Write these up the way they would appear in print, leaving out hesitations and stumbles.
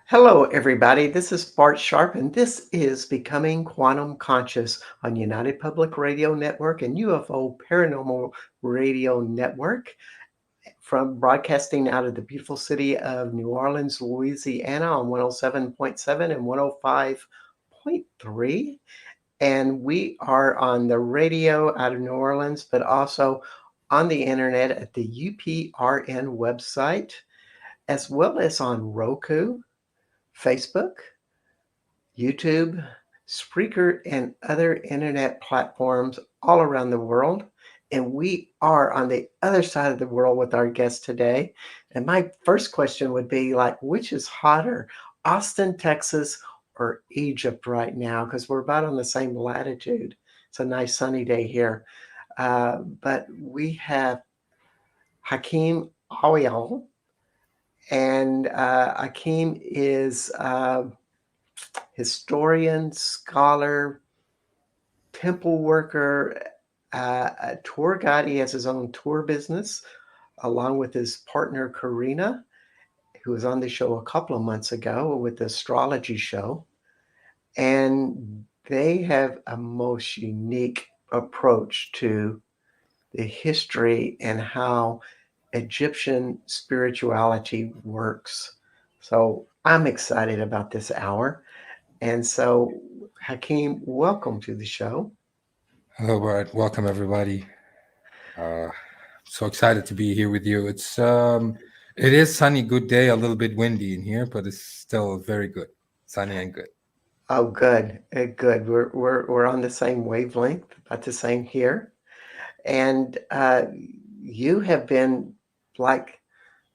Hello, everybody. This is Bart Sharp, and this is Becoming Quantum Conscious on United Public Radio Network and UFO Paranormal Radio Network, from broadcasting out of the beautiful city of New Orleans, Louisiana on 107.7 and 105.3. And we are on the radio out of New Orleans, but also on the internet at the UPRN website, as well as on Roku, Facebook, YouTube, Spreaker, and other internet platforms all around the world. And we are on the other side of the world with our guest today. And my first question would be like, which is hotter, Austin, Texas, or Egypt right now? Because we're about on the same latitude. It's a nice sunny day here. But we have Hakim Awyan, and Hakim is historian, scholar, temple worker, a tour guide. He has his own tour business along with his partner, Karina, who was on the show a couple of months ago with the astrology show. And they have a most unique approach to the history and how Egyptian spirituality works. So I'm excited about this hour. And so, Hakeem, welcome to the show. Hello, Bart. Welcome, everybody. Uh, so excited to be here with you. It is sunny, good day, a little bit windy in here, but it's still very good, sunny and good. Oh, good, good. We're on the same wavelength, about the same here. And you have been like,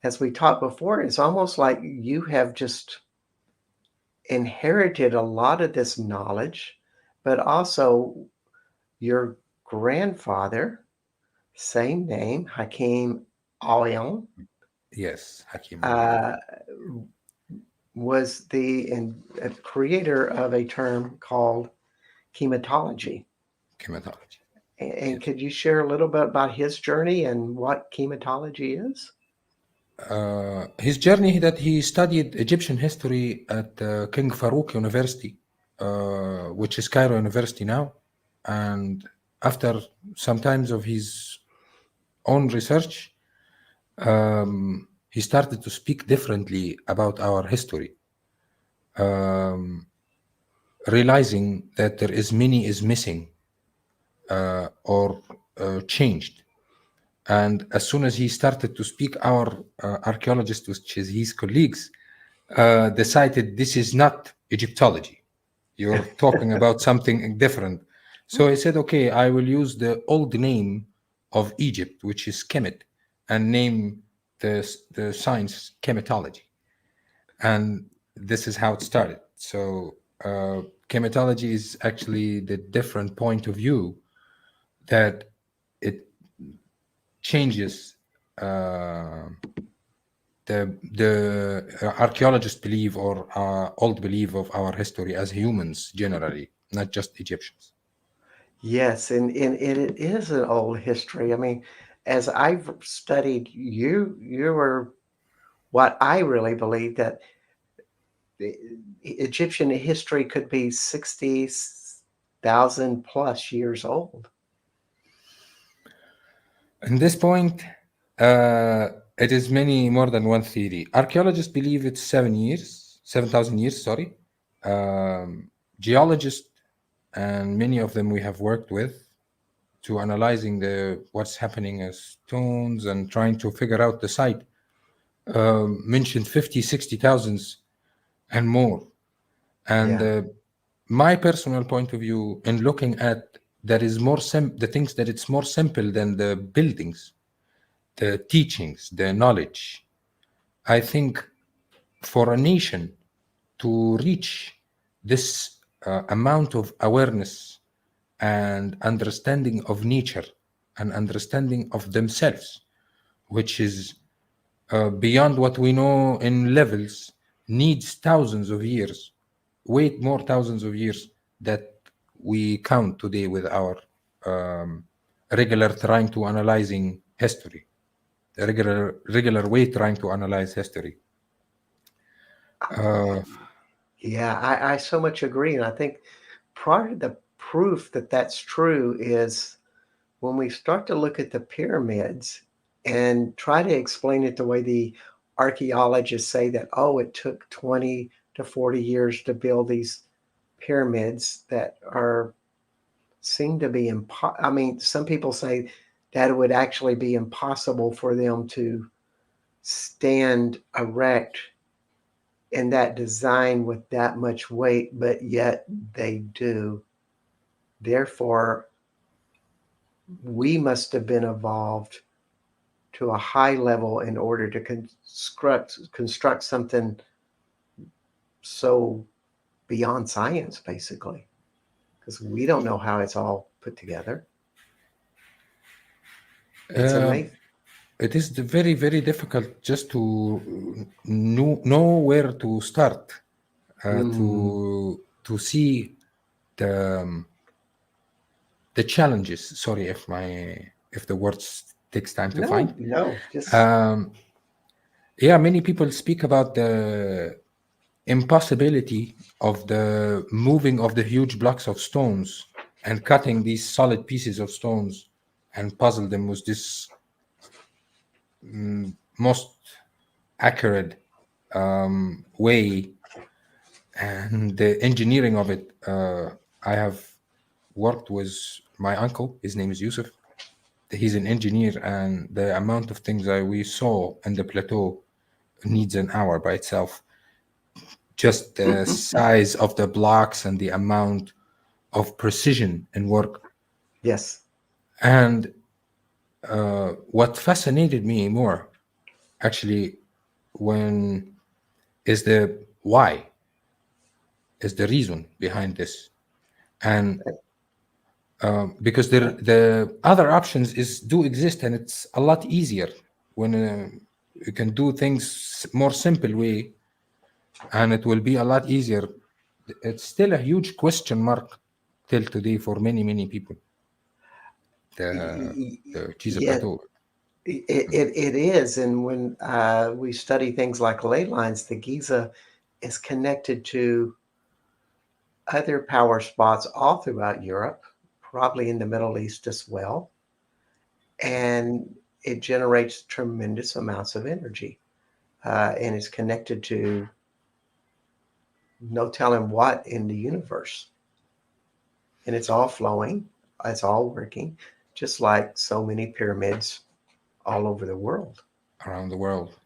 as we talked before, it's almost like you have just inherited a lot of this knowledge, but also your grandfather, same name, Hakim Awyan, Yes, Hakim Awyan. uh, was the creator of a term called chematology. Chematology. And Yes. could you share a little bit about his journey and what chematology is? His journey that he studied Egyptian history at King Farouk University, which is Cairo University now. And after some times of his own research, he started to speak differently about our history, um, realizing that there is many is missing or changed. And as soon as he started to speak, our archaeologists, which is his colleagues, decided this is not Egyptology. You're talking about something different. So he said, okay, I will use the old name of Egypt, which is Kemet, and name the science chematology. And this is how it started. So chematology is actually the different point of view that it changes uh, the archaeologists believe or old belief of our history as humans generally, not just Egyptians. Yes, and it is an old history. I mean, as I've studied you, you were what I really believe that the Egyptian history could be 60,000 plus years old. At this point, it is many more than one theory. Archaeologists believe it's 7 years, 7,000 years, sorry. Geologists, and many of them we have worked with to analyzing the what's happening as stones and trying to figure out the site, mentioned 50, 60,000s and more. And Yeah. my personal point of view in looking at that is the things that it's more simple than the buildings, the teachings, the knowledge. I think for a nation to reach this amount of awareness and understanding of nature and understanding of themselves, which is beyond what we know in levels, needs thousands of years, way more thousands of years that we count today with our um, regular trying to analyzing history, the regular way trying to analyze history. Uh, Yeah, I so much agree. And I think part of the proof that that's true is when we start to look at the pyramids and try to explain it the way the archaeologists say that, oh, it took 20 to 40 years to build these pyramids that are seem to be I mean, some people say that it would actually be impossible for them to stand erect in that design with that much weight, but yet they do. Therefore, we must have been evolved to a high level in order to construct something so beyond science, basically, because we don't know how it's all put together. It's uh, amazing. it is very, very difficult just to know where to start, Mm, to see the the challenges. Sorry if the words takes time to find. no, no, just Um, yeah, many people speak about the impossibility of the moving of the huge blocks of stones and cutting these solid pieces of stones and puzzle them with this most accurate way, and the engineering of it. I have worked with my uncle. His name is Yusuf. He's an engineer, and the amount of things that we saw in the plateau needs an hour by itself. Just the size of the blocks and the amount of precision in work. yes. And what fascinated me more, actually, when is the why, is the reason behind this. And because the other options is do exist, and it's a lot easier when you can do things more simple way, and it will be a lot easier. It's still a huge question mark till today for many people. The the Giza Yeah, Plateau. it is. And when we study things like ley lines, the Giza is connected to other power spots all throughout Europe, probably in the Middle East as well. And it generates tremendous amounts of energy. And it's connected to no telling what in the universe. And it's all flowing, it's all working, just like so many pyramids all over the world. Around the world.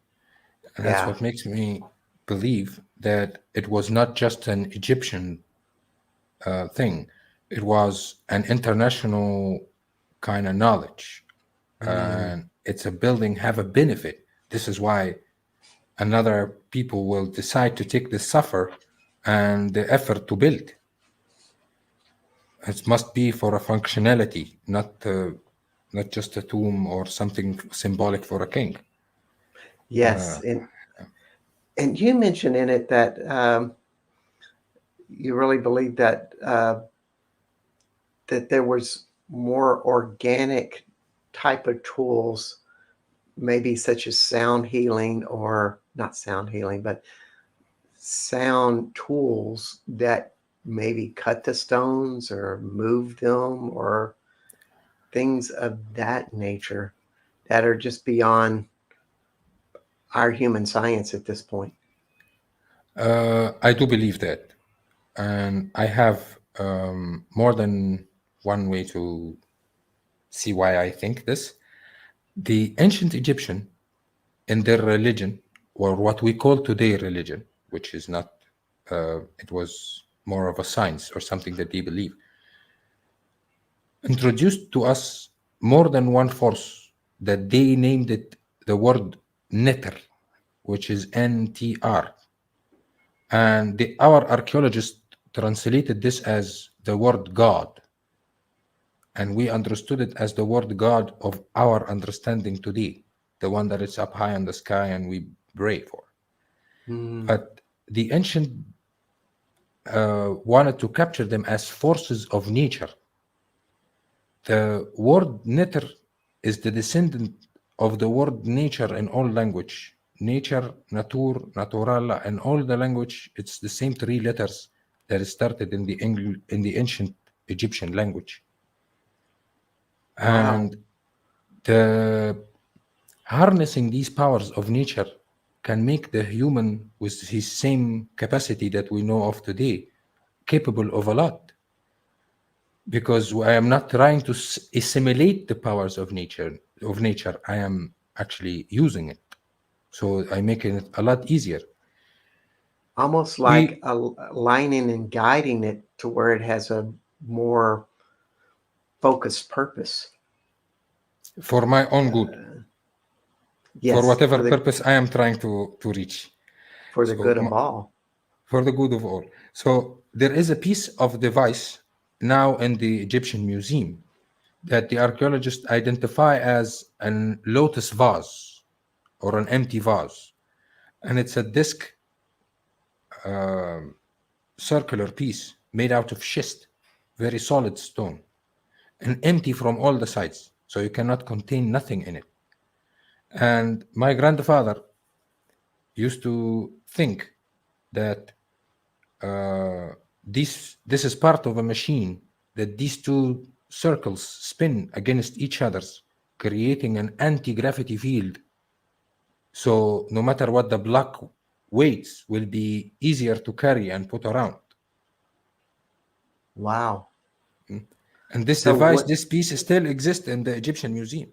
And that's Yeah. what makes me believe that it was not just an Egyptian thing, it was an international kind of knowledge. Mm. And it's a building have a benefit. This is why another people will decide to take the suffer and the effort to build. It must be for a functionality, not just a tomb or something symbolic for a king. Yes. And you mentioned in it that you really believe that there was more organic type of tools, maybe such as sound healing, or not sound healing, but sound tools that maybe cut the stones or move them, or things of that nature that are just beyond our human science at this point. I do believe that, and I have more than one way to see why I think this. The ancient Egyptian, in their religion, or what we call today religion, which is not, it was more of a science or something that they believe, introduced to us more than one force that they named it the word netter, which is NTR. And our archaeologists translated this as the word God. And we understood it as the word God of our understanding today, the one that is up high in the sky and we pray for. Mm, But the ancient wanted to capture them as forces of nature. The word netter is the descendant of the word nature in all language. nature, natur, natural, and all the language, it's the same three letters that started in the in the ancient Egyptian language. Wow. And the harnessing these powers of nature can make the human with his same capacity that we know of today capable of a lot, because I am not trying to assimilate the powers of nature. I am actually using it, so I make it a lot easier. Almost like We, aligning and guiding it to where it has a more focused purpose. for my own good, Uh, for yes, whatever purpose I am trying to reach. for the So good of all. for the good of all. So there is a piece of device now in the Egyptian museum that the archaeologists identify as an lotus vase or an empty vase, and it's a disc, circular piece made out of schist, very solid stone, and empty from all the sides, so you cannot contain nothing in it. And my grandfather used to think that this is part of a machine, that these two circles spin against each other's, creating an anti-gravity field. So no matter what the block weights will be easier to carry and put around. Wow. And this So device, what? this piece still exists in the Egyptian museum.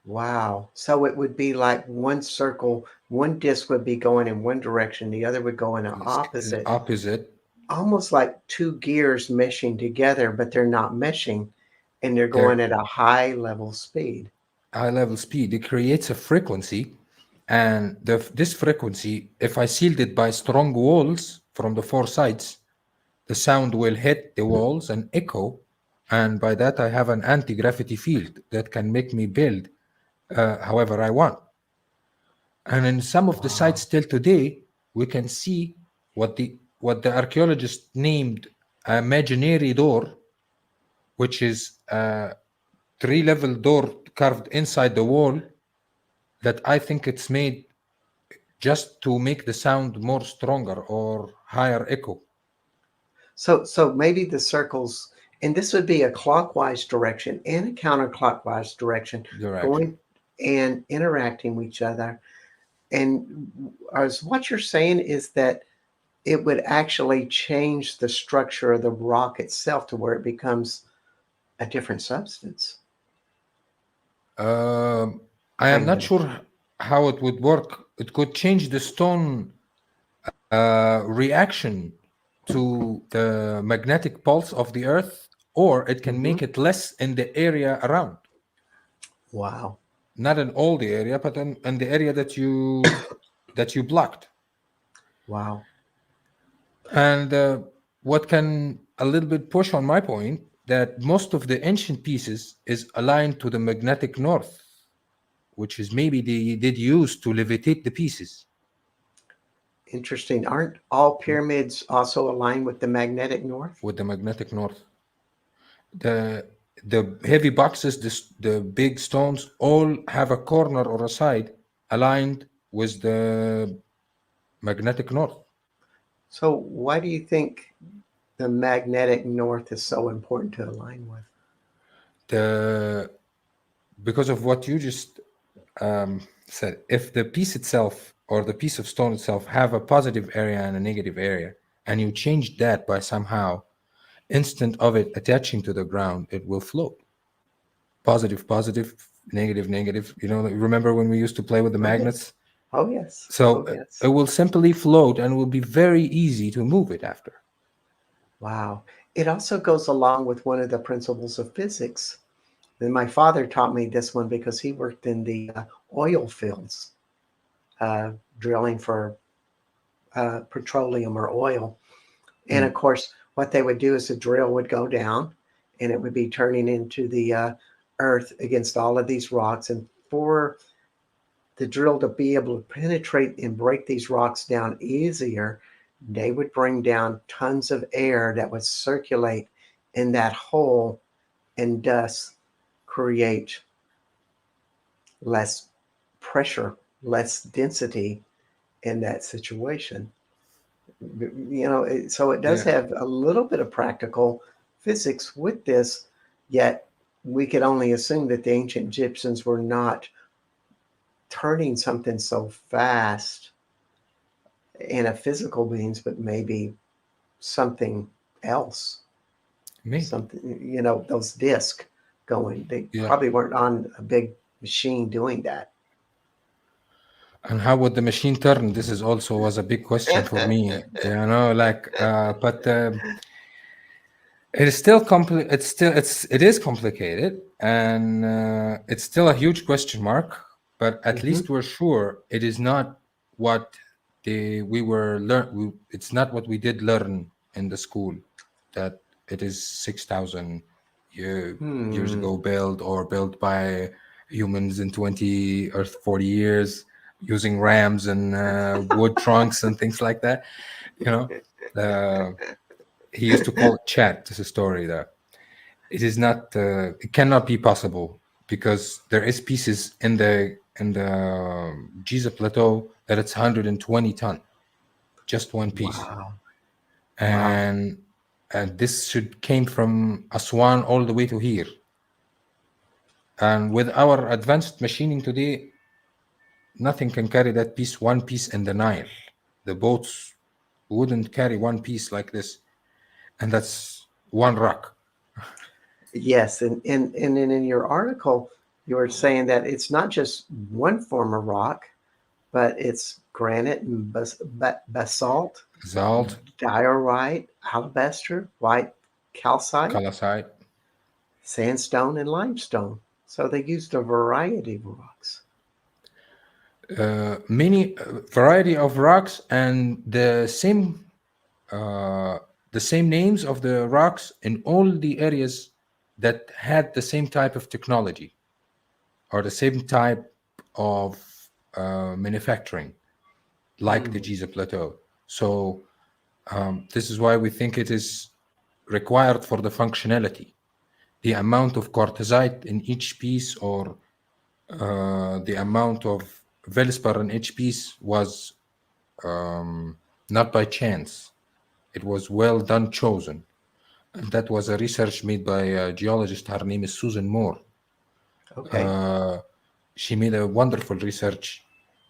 Wow. So it would be like one circle, one disc would be going in one direction, the other would go in an It's opposite, opposite. almost like two gears meshing together, but they're not meshing and they're going Their at a high level speed. high level speed, it creates a frequency, and this frequency, if I sealed it by strong walls from the four sides, the sound will hit the walls and echo, and by that I have an anti-gravity field that can make me build however I want. And in some of the Wow. sites till today, we can see what the archaeologists named a imaginary door, which is a three-level door carved inside the wall, that I think it's made just to make the sound more stronger or higher echo So maybe the circles, and this would be a clockwise direction and a counterclockwise direction, direction. going and interacting with each other. And as what you're saying is that it would actually change the structure of the rock itself to where it becomes a different substance, Um, I am kind not of. sure how it would work. It could change the stone reaction to the magnetic pulse of the earth, or it can Hmm. make it less in the area around. Wow. Not in all the area, but in the area that you blocked. Wow. And what can a little bit push on my point, that most of the ancient pieces is aligned to the magnetic north, which is maybe they did use to levitate the pieces. Interesting. Aren't all pyramids also aligned with the magnetic north? With the magnetic north. The the heavy boxes, the big stones, all have a corner or a side aligned with the magnetic north. So why do you think the magnetic north is so important to align with? The Because of what you just said, if the piece itself or the piece of stone itself have a positive area and a negative area, and you change that by somehow instant of it attaching to the ground, it will float. Positive, positive, negative, negative. Remember when we used to play with the Oh, yes. magnets? Oh, yes. So Oh, it yes. will simply float and will be very easy to move it after. Wow. It also goes along with one of the principles of physics. And my father taught me this one because he worked in the oil fields, uh, drilling for petroleum or oil. And of Mm. course, what they would do is the drill would go down and it would be turning into the earth against all of these rocks. And for the drill to be able to penetrate and break these rocks down easier, they would bring down tons of air that would circulate in that hole and thus create less pressure less density in that situation. So it does Yeah, have a little bit of practical physics with this, yet we could only assume that the ancient Egyptians were not turning something so fast in a physical means, but maybe something else, maybe. something, those discs going. They Yeah. probably weren't on a big machine doing that. And how would the machine turn? This is also was a big question for me. But it is still it is complicated, and it's still a huge question mark. But at Hmm. least we're sure it is not what we were learn. It's not what we did learn in the school, that it is 6,000 years Hmm. ago built, or built by humans in 20 or 40 years using rams and wood trunks and things like that. You know. Uh, he used to call it chat. This is a story that it is not. It cannot be possible because there is pieces in the Giza plateau that it's 120 ton, just one piece, Wow. Wow. and this should came from Aswan all the way to here. And with our advanced machining today, nothing can carry that piece, one piece in the Nile. The boats wouldn't carry one piece like this, and that's one rock. Yes, and then in your article, you were saying that it's not just one form of rock, but it's granite and basalt, Salt, diorite, alabaster, white calcite, calcite, sandstone, and limestone. So they used a variety of rocks. many variety of rocks, and uh, the same names of the rocks in all the areas that had the same type of technology or the same type of manufacturing, like the Hmm. Giza Plateau. So this is why we think it is required for the functionality. The amount of quartzite in each piece, or the amount of Velspar in each piece, was um, not by chance. It was well done, chosen. And that was a research made by a geologist. Her name is Susan Moore. Okay. Uh, she made a wonderful research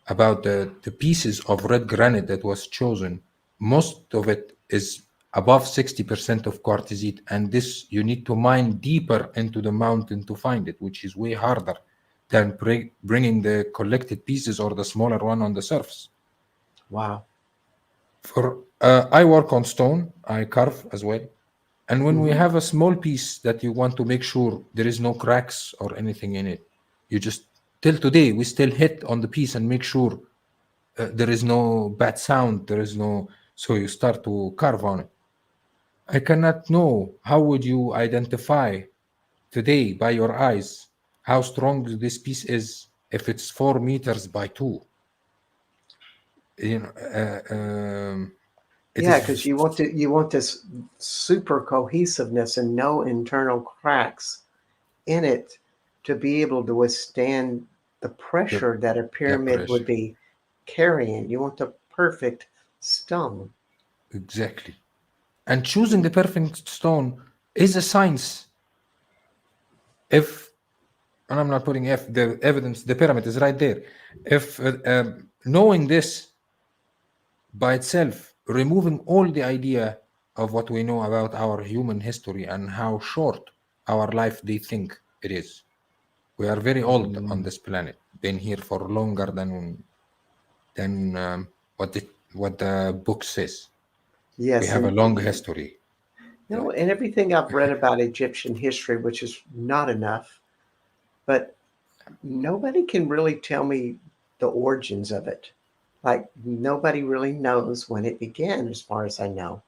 about the pieces of red granite that was chosen. Most of it is above 60% of quartzite, and this you need to mine deeper into the mountain to find it, which is way harder than bringing the collected pieces or the smaller one on the surface. Wow. For I work on stone, I carve as well. And when we Hmm. have a small piece that you want to make sure there is no cracks or anything in it, you just till today we still hit on the piece and make sure there is no bad sound, there is no. So you start to carve on it. I cannot know how would you identify today by your eyes how strong this piece is if it's 4 meters by two. You know, it Yeah, because is you want this super cohesiveness and no internal cracks in it to be able to withstand the the pressure that a pyramid would pressure. be carrying. You want the perfect stone. Exactly. And choosing the perfect stone is a science. If, and I'm not putting if, the evidence, the pyramid is right there. If knowing this by itself, removing all the idea of what we know about our human history and how short our life they think it is. We are very old on Mm. this planet, been here for longer than what the book says. We Yes, have a and long history. Like, and everything I've read about Egyptian history, which is not enough, but nobody can really tell me the origins of it. Like nobody really knows when it began, as far as I know.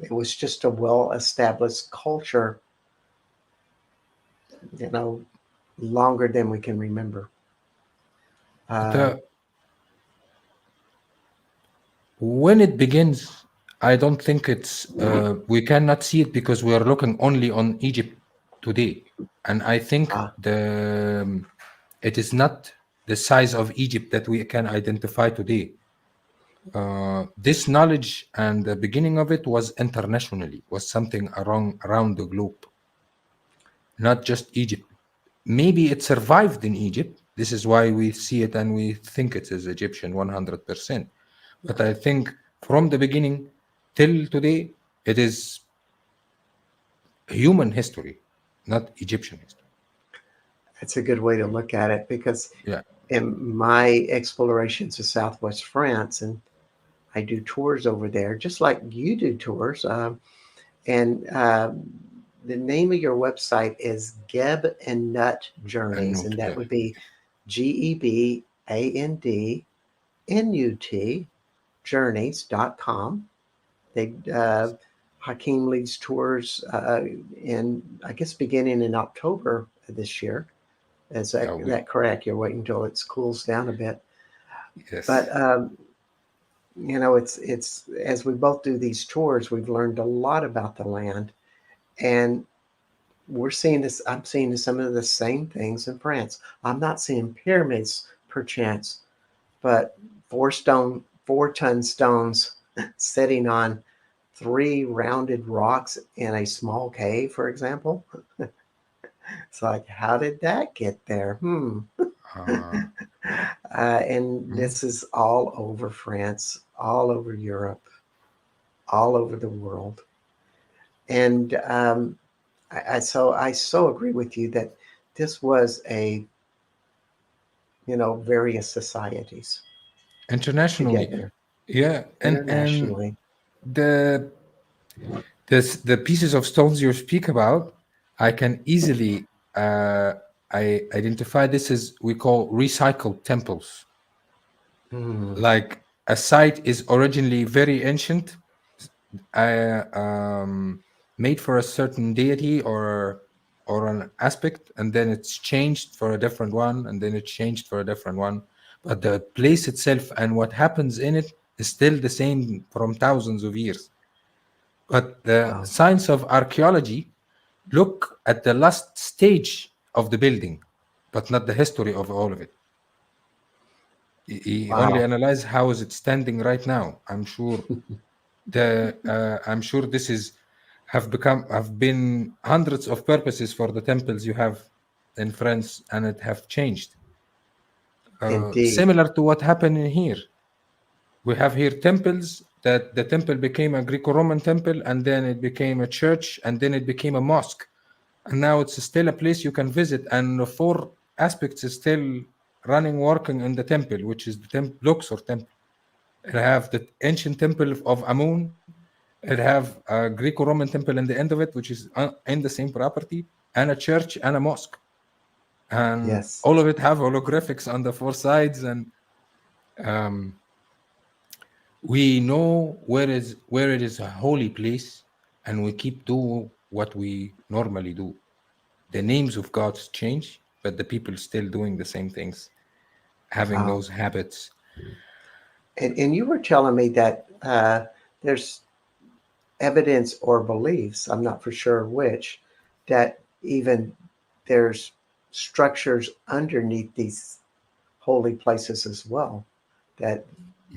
It was just a well-established culture, you know, longer than we can remember. but Uh, when it begins, I don't think it's we cannot see it because we are looking only on Egypt today. And I think Ah, it is not the size of Egypt that we can identify today. This knowledge and the beginning of it was internationally, was something around the globe, not just Egypt. Maybe it survived in Egypt. This is why we see it and we think it is Egyptian 100%. But I think from the beginning till today, it is human history, not Egyptian history. that's a good way to look at it because Yeah. in my explorations of Southwest France, and I do tours over there, just like you do tours. And the name of your website is Geb and Nut And Journeys, note, and that yeah. would be GEBANDNUT journeys.com. They Hakim leads tours in, I guess, beginning in October of this year. Is Yeah, that correct? You're waiting until it cools down a bit. yes. But it's as we both do these tours, we've learned a lot about the land, and we're seeing this. I'm seeing some of the same things in France. I'm not seeing pyramids perchance, but 4-ton stones sitting on three rounded rocks in a small cave, for example. It's like, how did that get there? Uh, And mm. this is all over France, all over Europe, all over the world. And I so agree with you that this was various societies Internationally, together yeah, and internationally. the the pieces of stones you speak about, I can easily I identify this as we call recycled temples. Mm, Like a site is originally very ancient, made for a certain deity or an aspect, and then it's changed for a different one, and then it's changed for a different one. But the place itself and what happens in it is still the same from thousands of years. But the wow, science of archaeology look at the last stage of the building, but not the history of all of it. He only wow. analyze how is it standing right now. I'm sure this is have been hundreds of purposes for the temples you have in France, and it have changed. Indeed, Similar to what happened in here. We have here temples that the temple became a Greco-Roman temple, and then it became a church, and then it became a mosque, and now it's still a place you can visit. And the four aspects is still running, working in the temple, which is the Luxor temple. It have the ancient temple of Amun. It have a Greco-Roman temple in the end of it, which is in the same property, and a church and a mosque, and yes. all of it have holographics on the four sides. And um, we know where it is a holy place, and we keep do what we normally do. The names of gods change, but the people still doing the same things, having Wow. those habits. And you were telling me that there's evidence or beliefs, I'm not for sure which, that even there's structures underneath these holy places as well that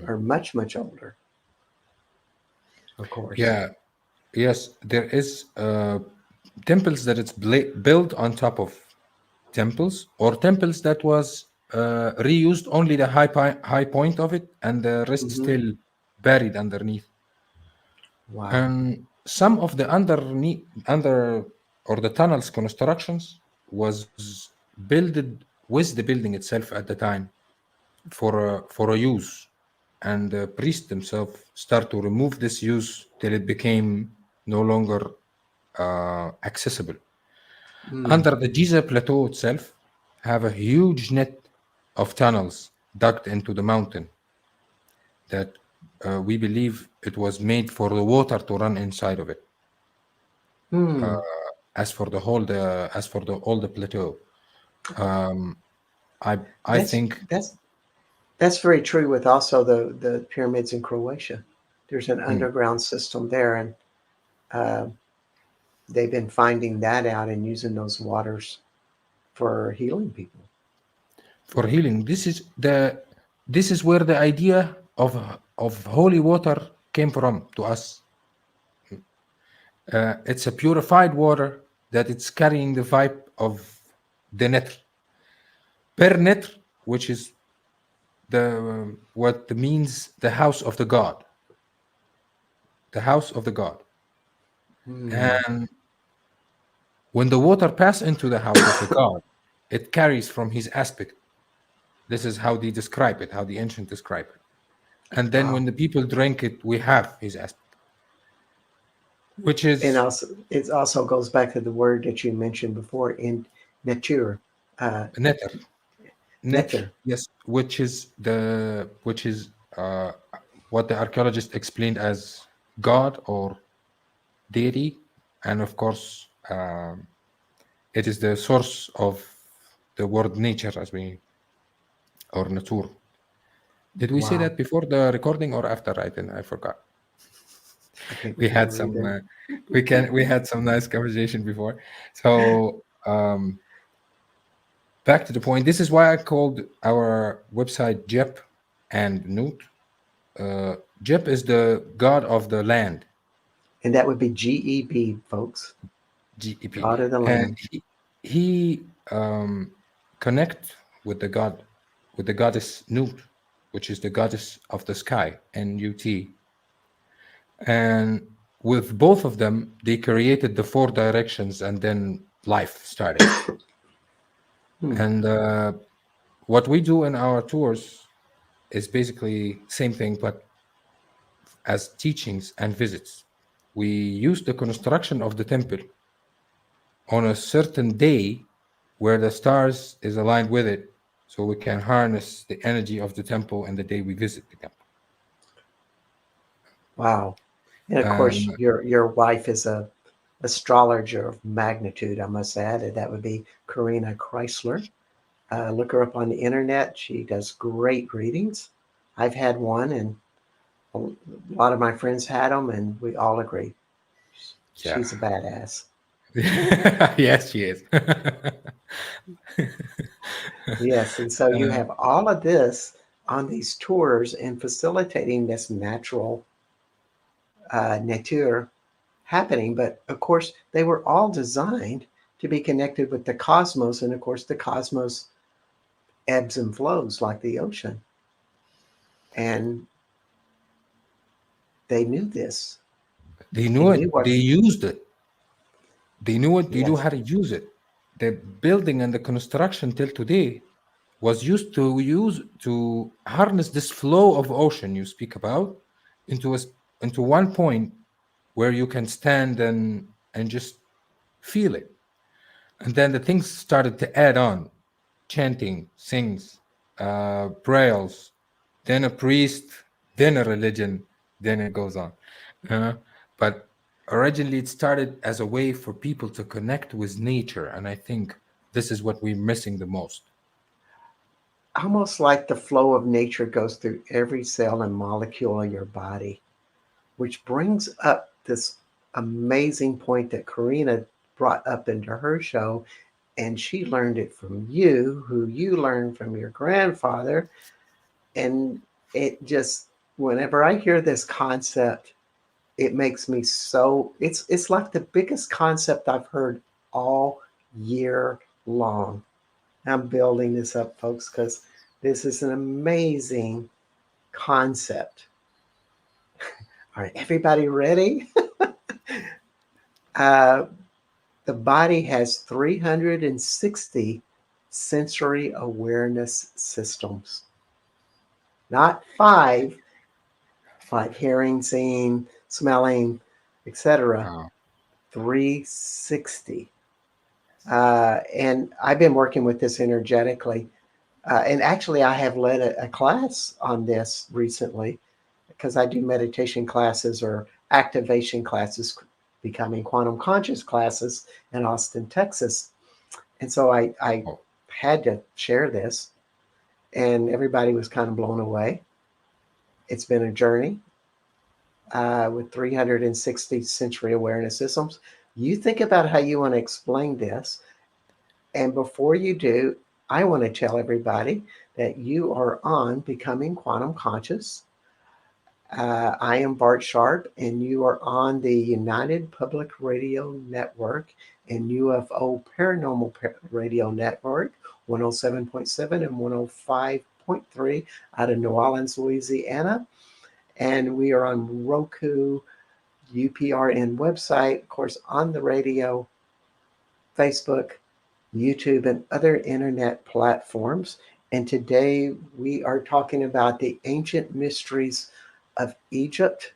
are much, much older, of course. Yeah, yes, there is temples that it's built on top of temples, or temples that was reused only the high point of it, and the rest Hmm. still buried underneath. Wow. And some of the under or the tunnels constructions was built with the building itself at the time for a use, and the priests themselves start to remove this use till it became no longer accessible. Mm. Under the Giza plateau itself, have a huge net of tunnels dug into the mountain that we believe it was made for the water to run inside of it. Hmm. As for the all the plateau, um, I That's think that's that's very true with also the pyramids in Croatia. There's an mm, underground system there, and uh, they've been finding that out and using those waters for healing people. for healing. This is where the idea of holy water came from to us. It's a purified water that it's carrying the vibe of the netr. Per netr, which is the what means the house of the god, the house of the god. Hmm. And when the water pass into the house of the god, it carries from his aspect. This is how they describe it, how the ancient describe it. And then Wow. when the people drink it, we have his aspect, which And is also, it also goes back to the word that you mentioned before in nature, uh, netr. Netr, nether. yes, which is what the archaeologists explained as God or deity, and of course, it is the source of the word nature, as we or natur. Did we say Wow. that before the recording or after? I forgot. I can't We had remember some either. we had some nice conversation before. So back to the point. This is why I called our website Jep and Nut. Jep is the god of the land, And that would be GEB, folks. GEP, God of the and land. he connect with the god, with the goddess Nut, which is the goddess of the sky, NUT, and with both of them, they created the four directions, and then life started. Hmm. And what we do in our tours is basically same thing, but as teachings and visits. We use the construction of the temple on a certain day where the stars is aligned with it, so we can harness the energy of the temple and the day we visit the temple. Wow. And of course, um, your wife is a astrologer of magnitude, I must add, and that would be Karina Chrysler. Look her up on the internet. She does great readings. I've had one, and a lot of my friends had them, and we all agree yeah. she's a badass. Yes, she is. Yes, and so you Uh, have all of this on these tours and facilitating this natural nature happening. But of course, they were all designed to be connected with the cosmos, and of course, the cosmos ebbs and flows like the ocean, and they knew this. they They knew knew it. what. They used it. They knew it. They knew Yes. how to use it. The building and the construction till today was used to use to harness this flow of ocean you speak about into into one point where you can stand and just feel it. And then the things started to add on: chanting, sings, prayers, then a priest, then a religion, then it goes on. Uh, but originally, it started as a way for people to connect with nature, and I think this is what we're missing the most. Almost like the flow of nature goes through every cell and molecule of your body, which brings up this amazing point that Karina brought up into her show. And she learned it from you, who you learned from your grandfather. And it just, whenever I hear this concept, it makes me so, it's like the biggest concept I've heard all year long. I'm building this up, folks, because this is an amazing concept. All right, everybody ready? uh, the body has 360 sensory awareness systems, not five, like hearing, seeing, smelling, etc. Wow. 360. And I've been working with this energetically. And actually, I have led a class on this recently because I do meditation classes or activation classes, becoming quantum conscious classes in Austin, Texas. And so I Oh, had to share this, and everybody was kind of blown away. It's been a journey with 360 sensory awareness systems. You think about how you want to explain this. And before you do, I want to tell everybody that you are on Becoming Quantum Conscious. I am Bart Sharp, and you are on the United Public Radio Network and UFO Paranormal Radio Network, 107.7 and 105.3 out of New Orleans, Louisiana. And we are on Roku, UPRN website, of course, on the radio, Facebook, YouTube, and other internet platforms. And today we are talking about the ancient mysteries of Egypt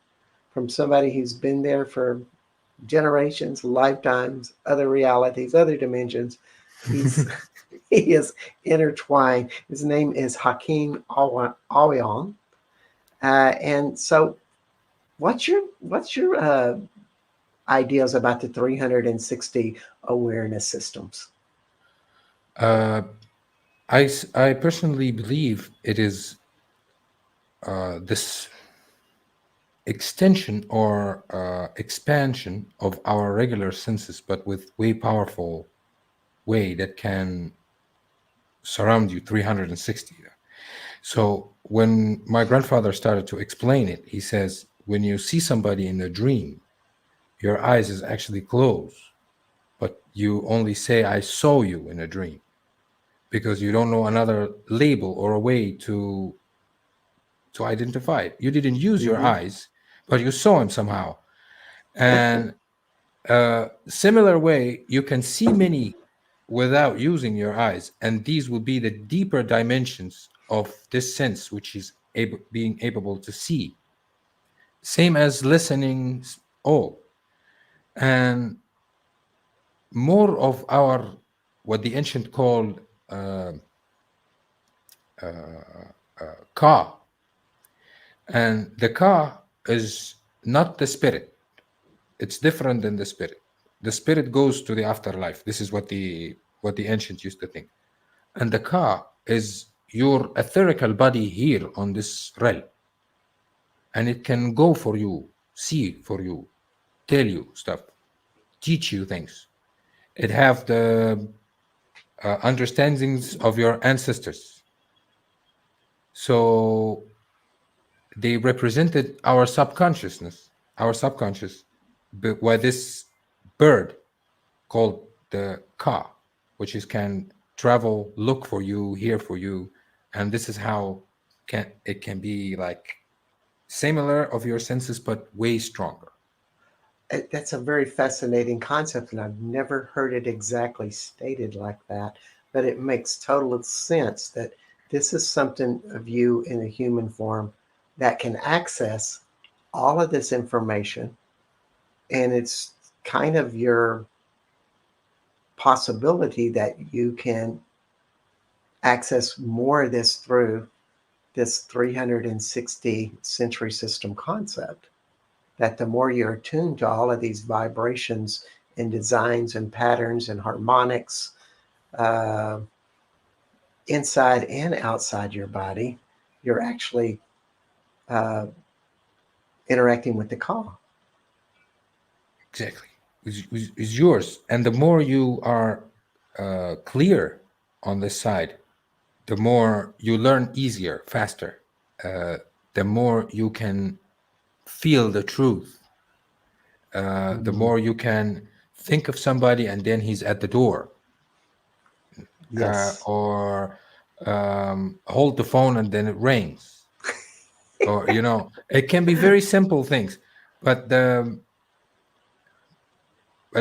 from somebody who's been there for generations, lifetimes, other realities, other dimensions. He's he is intertwined. His name is Hakim Awyan. And so, what's your ideas about the 360 awareness systems? Uh, I personally believe it is this extension or expansion of our regular senses, but with way powerful way that can surround you 360. So when my grandfather started to explain it, he says, when you see somebody in a dream, your eyes is actually closed, but you only say, I saw you in a dream because you don't know another label or a way to identify it. You didn't use your Mm-hmm. eyes, but you saw him somehow. And similar way, you can see many without using your eyes, and these will be the deeper dimensions of this sense, which is being able to see. Same as listening, all, and more of our what the ancient called uh, ka, and the ka is not the spirit. It's different than the spirit. The spirit goes to the afterlife. This is what the ancients used to think. And the ka is your etherical body here on this realm, and it can go for you, see for you, tell you stuff, teach you things. It have the understandings of your ancestors. So they represented our subconsciousness, our subconscious, by this bird called the ka, which is can travel, look for you, hear for you, and this is how it can be like similar of your senses but way stronger. That's a very fascinating concept, and I've never heard it exactly stated like that. But it makes total sense that this is something of you in a human form that can access all of this information, and it's kind of your possibility that you can access more of this through this 360 century system concept. That the more you're attuned to all of these vibrations and designs and patterns and harmonics uh, inside and outside your body, you're actually uh, interacting with the call. Exactly. Is yours. And the more you are clear on this side, the more you learn easier, faster. Uh, the more you can feel the truth. The Mhm. more you can think of somebody and then he's at the door, Yes. or hold the phone and then it rings, or it can be very simple things, but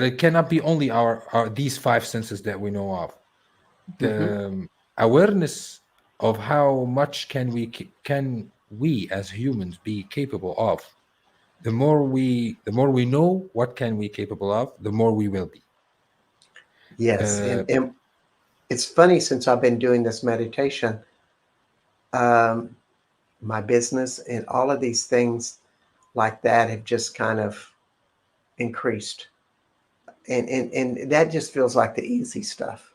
it cannot be only our these five senses that we know of. Hmm. The awareness of how much can we as humans be capable of, the more we know what can we capable of, the more we will be. Yes. uh, And it's funny since I've been doing this meditation, um, my business and all of these things like that have just kind of increased. And that just feels like the easy stuff.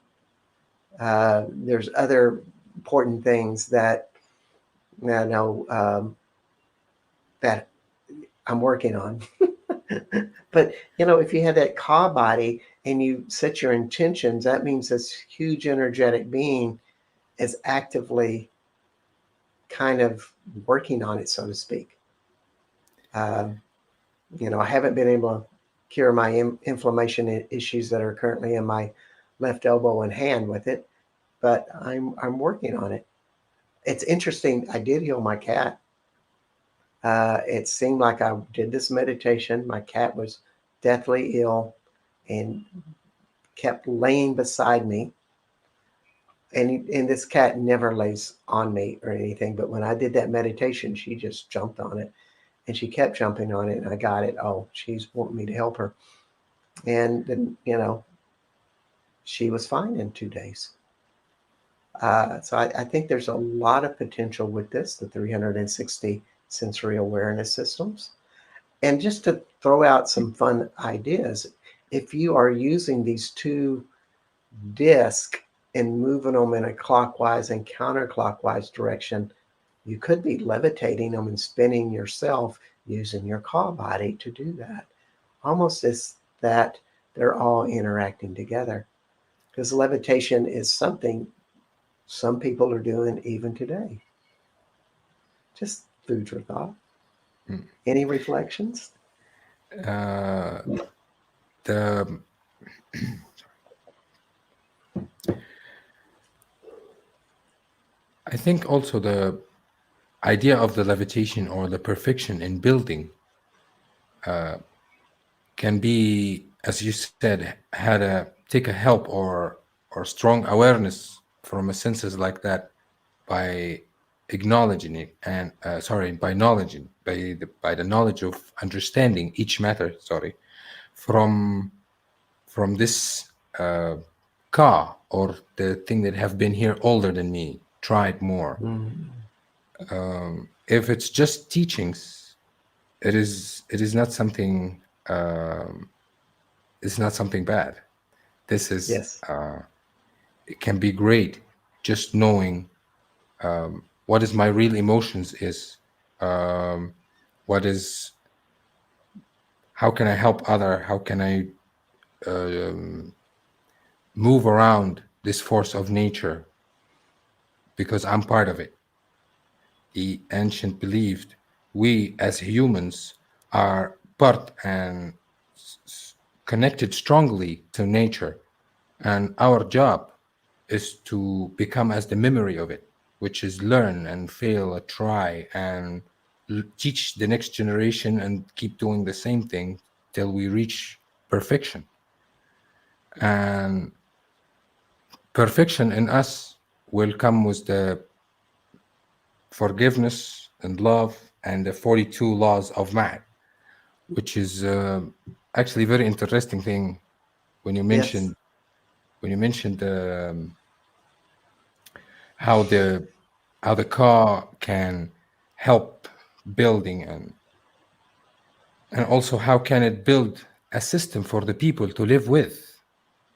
There's other important things that I know that I'm working on. But if you had that ka body and you set your intentions, that means this huge energetic being is actively kind of working on it, so to speak. Um, I haven't been able to cure my inflammation issues that are currently in my left elbow and hand with it, but I'm working on it. It's interesting. I did heal my cat. It seemed like I did this meditation. My cat was deathly ill and kept laying beside me. And this cat never lays on me or anything. But when I did that meditation, she just jumped on it, and she kept jumping on it. And I got it. Oh, she's wanting me to help her. And then, she was fine in 2 days. So I think there's a lot of potential with this, the 360 sensory awareness systems. And just to throw out some fun ideas, if you are using these two discs and moving them in a clockwise and counterclockwise direction, you could be levitating them and spinning yourself using your call body to do that. Almost as that they're all interacting together. Because levitation is something some people are doing even today. Just food for thought. Mm. Any reflections? Uh, the I think also the idea of the levitation or the perfection in building can be, as you said, had a take a help or strong awareness from a senses like that by acknowledging it and sorry by knowledge by the knowledge of understanding each matter, sorry, from this ka, or the thing that have been here older than me, tried more. Mm, If it's just teachings, it is not something, it's not something bad. This is yes. it can be great, just knowing what is my real emotions is, um, what is, how can I help other, how can I move around this force of nature, because I'm part of it. The ancient believed we as humans are part and connected strongly to nature, and our job is to become as the memory of it, which is learn and fail, try and teach the next generation and keep doing the same thing till we reach perfection. And perfection in us will come with the forgiveness and love and the 42 laws of Ma'at, which is actually a very interesting thing when you Yes. mentioned how the car can help building, and also how can it build a system for the people to live with.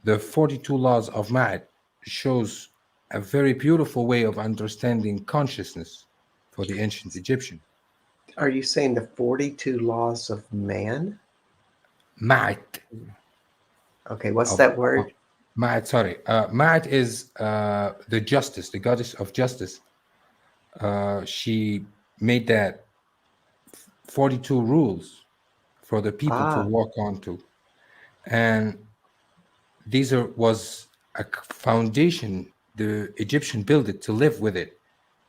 The 42 laws of Ma'at shows a very beautiful way of understanding consciousness for the ancient Egyptian. Are you saying the 42 laws of man? Ma'at Okay, what's of that word? Ma'at, sorry. Ma'at is the justice, the goddess of justice. She made that 42 rules for the people to Ah, walk onto. And these was a foundation the Egyptian built it to live with it.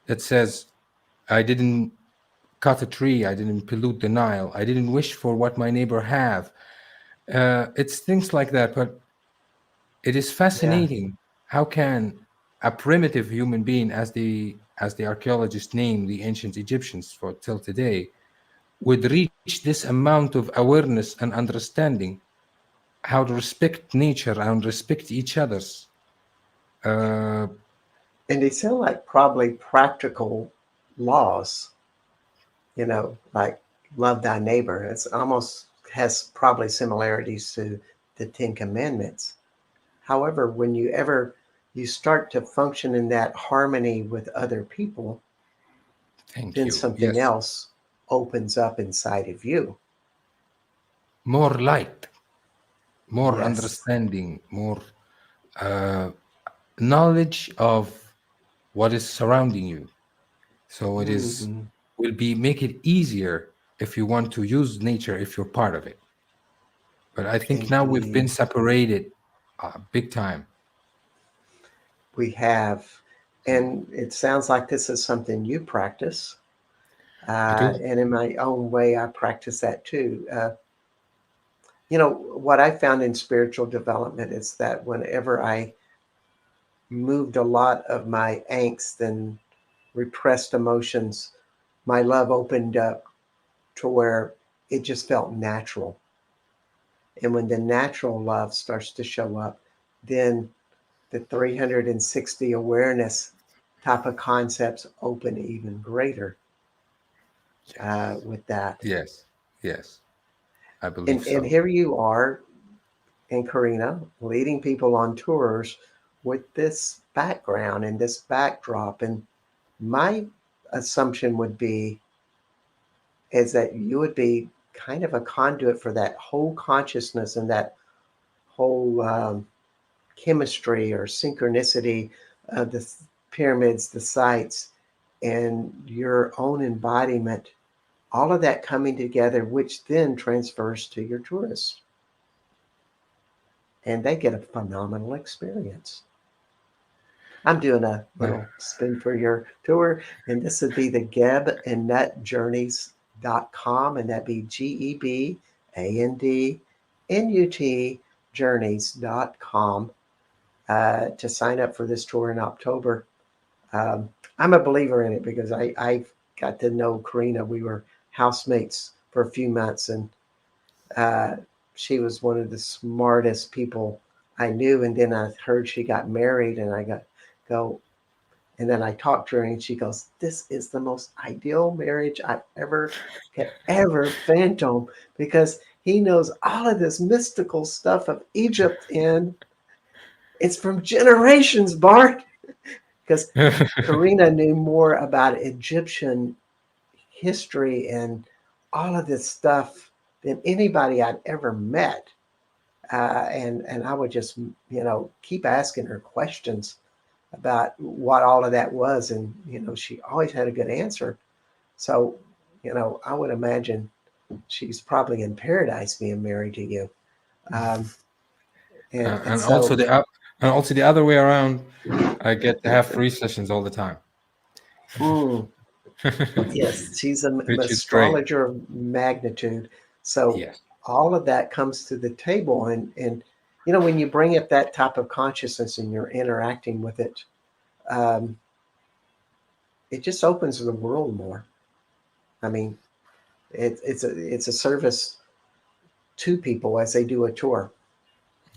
That says, I didn't cut a tree, I didn't pollute the Nile, I didn't wish for what my neighbor have. It's things like that, but it is yeah. fascinating. How can a primitive human being, as the archaeologists name the ancient Egyptians for till today, would reach this amount of awareness and understanding how to respect nature and respect each other's. Uh, And they sound like probably practical laws, like love thy neighbor. It's almost has probably similarities to the Ten Commandments. However, when you start to function in that harmony with other people, Thank then you. something Yes. else opens up inside of you. more light, more Yes. understanding, more uh, knowledge of what is surrounding you. So it is Mhm. will be make it easier if you want to use nature if you're part of it. But I think now we've been Indeed. separated big time. We have. Mm. And it sounds like this is something you practice. I do. And in my own way, I practice that too. What I found in spiritual development is that whenever I moved a lot of my angst and repressed emotions, my love opened up to where it just felt natural. And when the natural love starts to show up, then the 360 awareness type of concepts open even greater Yes. with that. Yes. Yes. I believe And so. here you are in Karina leading people on tours with this background and this backdrop. And my assumption would be is that you would be kind of a conduit for that whole consciousness and that whole chemistry or synchronicity of the pyramids, the sites, and your own embodiment, all of that coming together, which then transfers to your tourists. And they get a phenomenal experience. I'm doing a Uh, little spin for your tour, and this would be the gebandnutjourneys.com, and that'd be GEBANDNUT journeys.com to sign up for this tour in October. Um, I'm a believer in it because I got to know Karina. We were housemates for a few months, and uh, she was one of the smartest people I knew. And then I heard she got married, and I got go. And then I talked to her, and she goes, "This is the most ideal marriage I ever could ever phantom because he knows all of this mystical stuff of Egypt, and it's from generations, Bart." Because Karina knew more about Egyptian history and all of this stuff than anybody I'd ever met. And I would just keep asking her questions about what all of that was, and she always had a good answer. So I would imagine she's probably in paradise being married to you. Um, and and also so and also the other way around. I get to have free sessions all the time, mm, yes, she's an which is great. astrologer of magnitude. So Yes. all of that comes to the table, and when you bring up that type of consciousness and you're interacting with it, um, it just opens the world more. I mean, it's a service to people as they do a tour.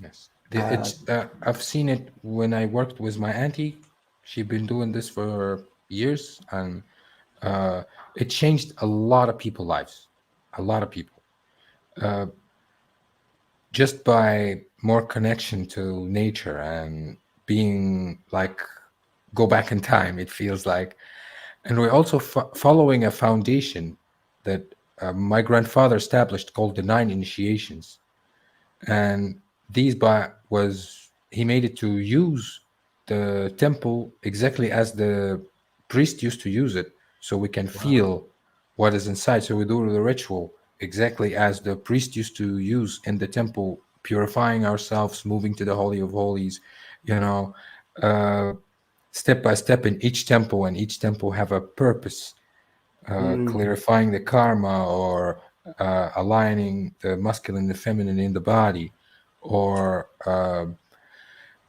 Yes. Uh, It's I've seen it when I worked with my auntie. She'd been doing this for years, and uh, it changed a lot of people's lives. A lot of people, uh, just by more connection to nature and being like go back in time. It feels like, and we're also following a foundation that my grandfather established called the Nine Initiations, and these by was he made it to use the temple exactly as the priest used to use it, so we can wow. feel what is inside. So we do the ritual exactly as the priest used to use in the temple, purifying ourselves, moving to the holy of holies, you know, uh, step by step in each temple, and each temple have a purpose, Mm, clarifying the karma, or aligning the masculine and the feminine in the body, or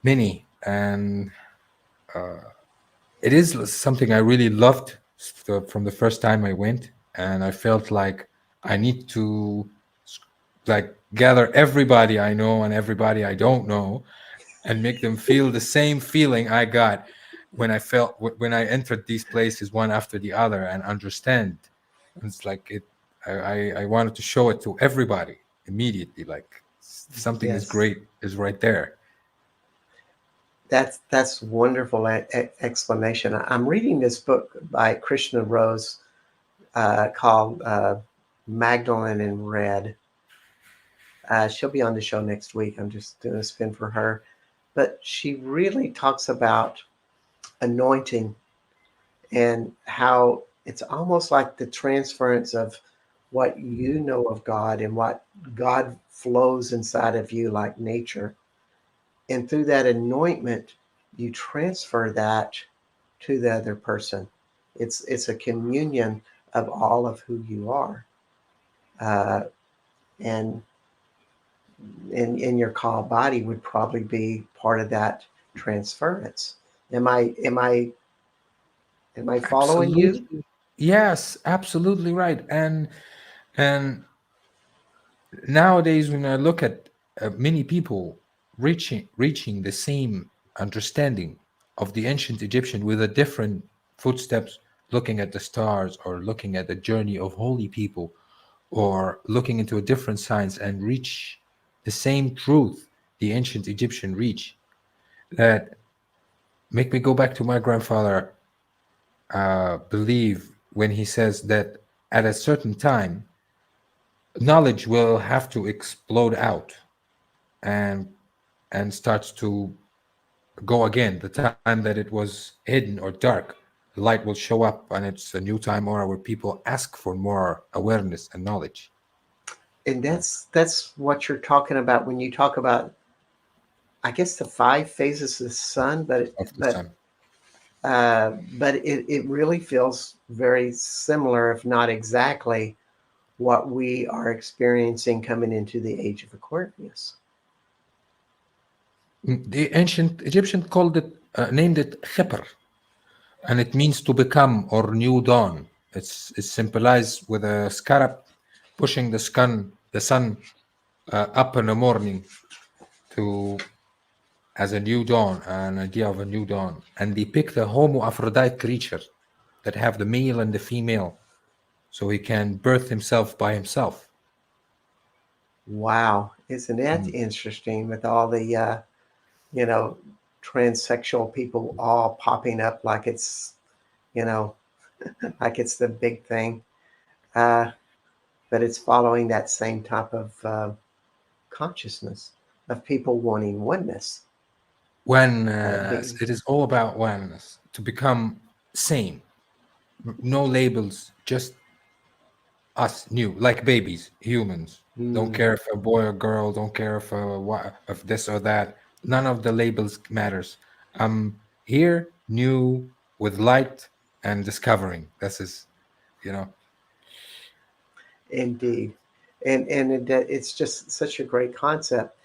many. And it is something I really loved from the first time I went, and I felt like I need to like gather everybody I know and everybody I don't know and make them feel the same feeling I got when I felt when I entered these places one after the other and understand. And it's like it. I wanted to show it to everybody immediately. Like something is yes, great is right there. that's wonderful explanation. I'm reading this book by Krishna Rose called Magdalene in Red, She'll be on the show next week. I'm just doing a spin for her. But she really talks about anointing and how it's almost like the transference of what you know of God and what God flows inside of you like nature. And through that anointment, you transfer that to the other person. It's a communion of all of who you are. Uh, and in your call body would probably be part of that transference. Am I following you? Absolutely. Yes, absolutely right. And nowadays, when I look at many people reaching the same understanding of the ancient Egyptian with a different footsteps, looking at the stars or looking at the journey of holy people, or looking into a different science and reach the same truth the ancient Egyptian reach, that make me go back to my grandfather believe when he says that at a certain time knowledge will have to explode out and starts to go again. The time that it was hidden or dark, the light will show up, and it's a new time era where people ask for more awareness and knowledge. And that's what you're talking about when you talk about, I guess, the five phases of the sun, but Of the but sun. uh, but it really feels very similar, if not exactly, what we are experiencing coming into the age of Aquarius. The ancient Egyptian called it, named it Khepr, and it means to become or new dawn. It's symbolized with a scarab pushing the sun up in the morning to as a new dawn, an idea of a new dawn, and depict a Homo Aphrodite creature that have the male and the female, so he can birth himself by himself. Wow, isn't that Mm. interesting with all the you know transsexual people all popping up like it's you know like it's the big thing, uh, but it's following that same type of consciousness of people wanting oneness. Oneness. Being It is all about oneness. To become same. No labels, just us, new, like babies, humans. Don't mm, care if a boy or girl. Don't care if this or that. None of the labels matters. I'm here, new, with light and discovering. This is, you know. indeed, and it's just such a great concept,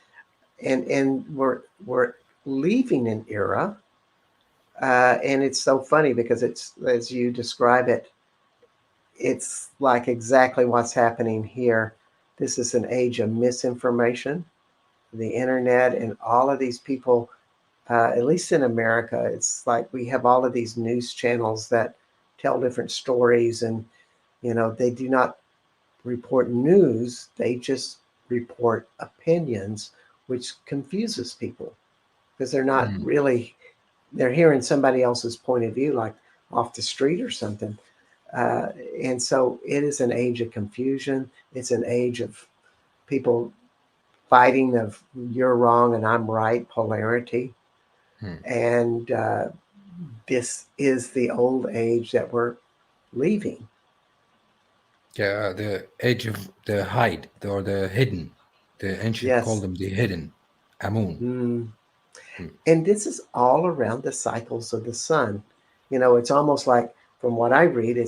and we're leaving an era, and it's so funny because it's as you describe it, it's like exactly what's happening here. This is an age of misinformation, the internet, and all of these people. At least in America, it's like we have all of these news channels that tell different stories, and they do not report news; they just report opinions, which confuses people because they're not Mm. really they're hearing somebody else's point of view, like off the street or something. Uh, and so it is an age of confusion. It's an age of people fighting of you're wrong and I'm right polarity. Hmm. And this is the old age that we're leaving. Yeah, the age of the hide or the hidden. The ancient called Yes. them the hidden. Amun. Mm. Hmm. And this is all around the cycles of the sun. It's almost like, from what I read,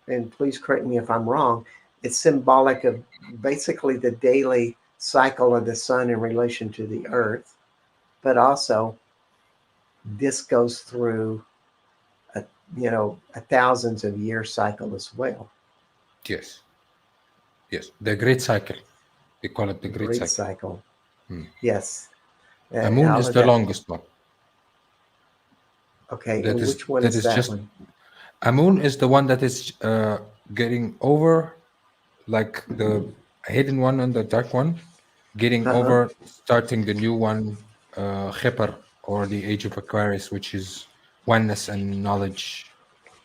and please correct me if I'm wrong, it's symbolic of basically the daily cycle of the sun in relation to the earth, but also this goes through a a thousands of year cycle as well. Yes, yes. The great cycle. They call it the The great great cycle. cycle. Hmm. Yes. Amun All is of the that. longest one. Okay, That and is which one that is is that just one? Amun is the one that is getting over, like the hidden one and the dark one, getting Uh-huh. over, starting the new one, Khipr, or the Age of Aquarius, which is oneness and knowledge,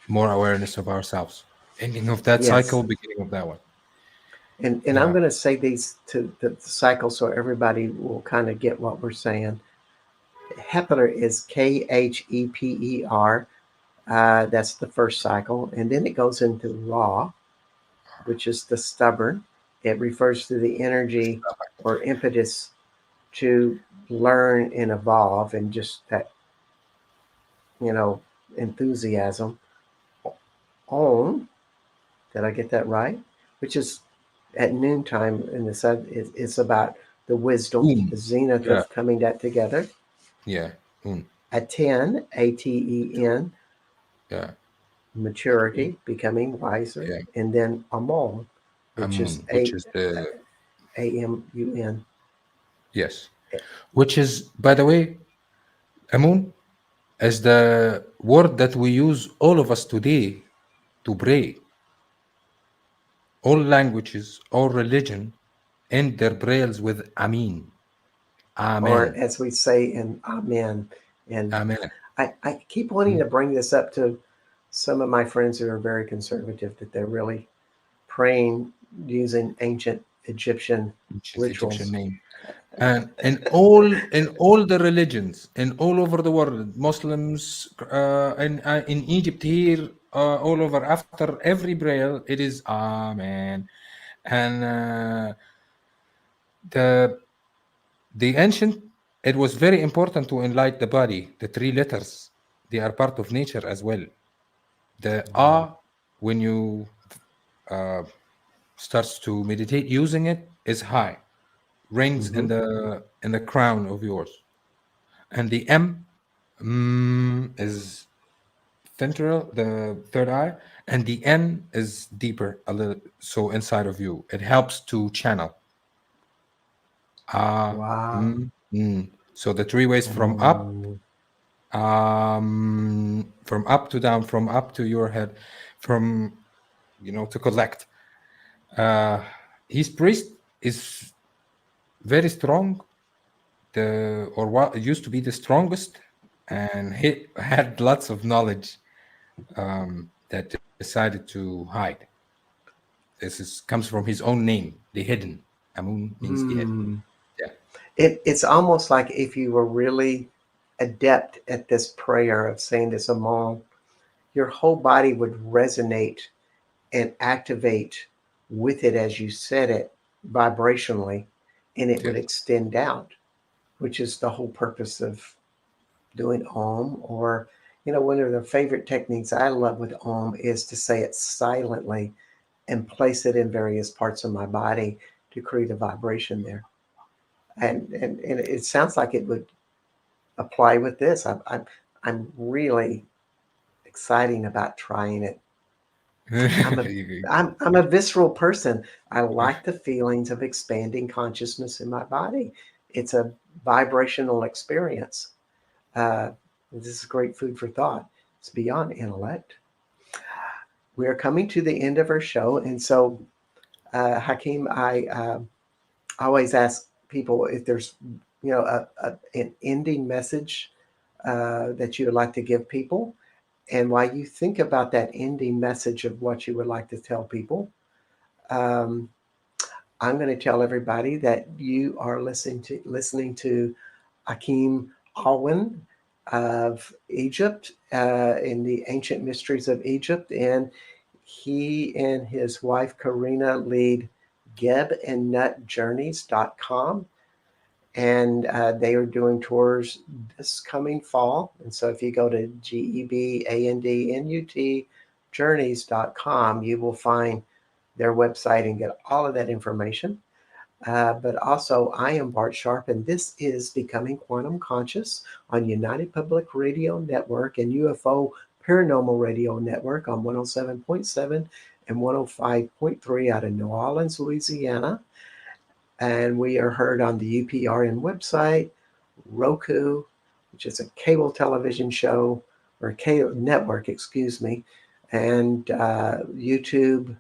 more awareness of ourselves. Ending of that Yes. cycle, beginning of that one. And I'm Yeah. going to say these to the cycle so everybody will kind of get what we're saying. Heper is Kheper. That's the first cycle. And then it goes into Ra, which is the stubborn. It refers to the energy or impetus to learn and evolve and just that, you know, enthusiasm. Om, did I get that right? Which is at noontime in the sun, it's about the wisdom, the zenith Yeah. of coming that together. Yeah. Mm. Aten, Aten, Yeah. maturity, becoming wiser. Yeah. And then Amun, which is Which is the Amun. yes, which is, by the way, Amun, is the word that we use all of us today to pray. All languages, all religion end their prayers with Amin. Or Amen. as we say in Amen. And Amen. I keep wanting Mm. to bring this up to some of my friends who are very conservative that they're really praying using ancient Egyptian Which is Egyptian rituals. name. And in all the religions in all over the world, Muslims, in Egypt here, all over, after every prayer it is Amen. And the ancient, it was very important to enlighten the body. The three letters, they are part of nature as well. The Wow. when you uh, starts to meditate using it, is high, rings Mm-hmm. in the crown of yours. And the M, is central, the third eye, and the N is deeper a little, so inside of you. It helps to channel. Ah, Wow. So the three ways Mm. from up to down, from up to your head, from to collect. Uh, his priest is very strong, or what used to be the strongest, and he had lots of knowledge, that decided to hide. Comes from his own name, the hidden. Amun means the hidden. Mm. Yeah. It's almost like if you were really adept at this prayer of saying this among, your whole body would resonate and activate with it as you said it vibrationally, and it would Yes. extend out, which is the whole purpose of doing Om. Or, one of the favorite techniques I love with Om is to say it silently and place it in various parts of my body to create a vibration there. And it sounds like it would apply with this. I'm really exciting about trying it. I'm a I'm a visceral person. I like the feelings of expanding consciousness in my body. It's a vibrational experience. Uh, this is great food for thought. It's beyond intellect. We are coming to the end of our show, and so Hakeem, I always ask people if there's an ending message that you would like to give people. And while you think about that ending message of what you would like to tell people, um, I'm going to tell everybody that you are listening to Hakim Awyan of Egypt in the ancient mysteries of Egypt, and he and his wife Karina lead gebandnutjourneys.com, and they are doing tours this coming fall. And so if you go to gebandnut journeys.com, you will find their website and get all of that information. But also, I am Bart Sharp, and this is Becoming Quantum Conscious on United Public Radio Network and UFO Paranormal Radio Network on 107.7 and 105.3 out of New Orleans, Louisiana. And we are heard on the UPRN website, Roku, which is a cable television show, or cable network, excuse me, and YouTube,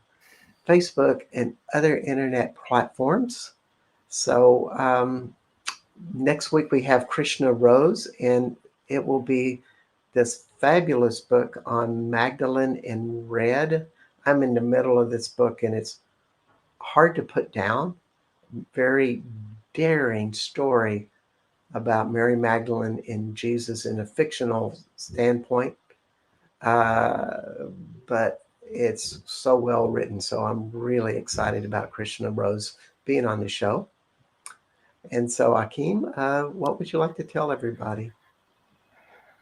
Facebook, and other internet platforms. So next week we have Krishna Rose, and it will be this fabulous book on Magdalene in Red. I'm in the middle of this book, and it's hard to put down, very daring story about Mary Magdalene and Jesus in a fictional standpoint. Uh, but it's so well written. So I'm really excited about Christian and Rose being on the show. And so, Akeem, what would you like to tell everybody?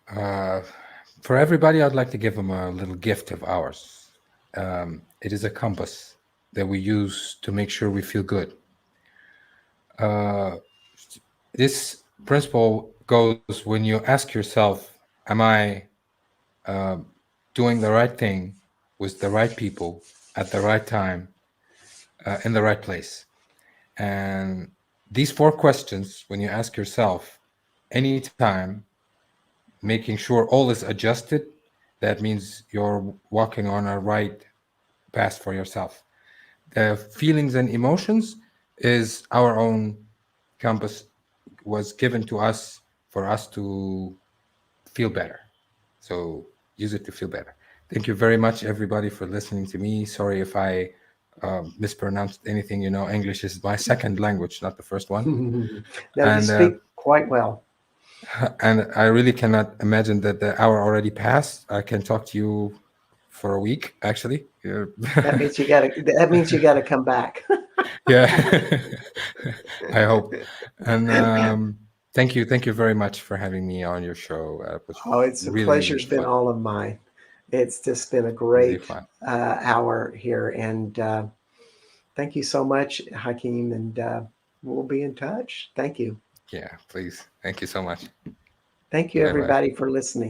Uh, for everybody, I'd like to give them a little gift of ours. It is a compass that we use to make sure we feel good. Uh, this principle goes when you ask yourself, am I uh, doing the right thing with the right people at the right time in the right place? And these four questions, when you ask yourself anytime, making sure all is adjusted, that means you're walking on a right path for yourself. The feelings and emotions is our own compass, was given to us for us to feel better. So use it to feel better. Thank you very much, everybody, for listening to me. Sorry if I mispronounced anything. You know, English is my second language, not the first one. Now, you And speak quite well. and I really cannot imagine that the hour already passed. I can talk to you for a week, actually. Yeah. That means you got to come back. Yeah. I hope. And thank you very much for having me on your show. It was Oh, it's a really pleasure's been fun, all of mine. It's just been a really great fun. hour here. And thank you so much, Hakeem. And we'll be in touch. Thank you. Yeah, please. Thank you so much. Thank you, Bye bye. everybody, for listening.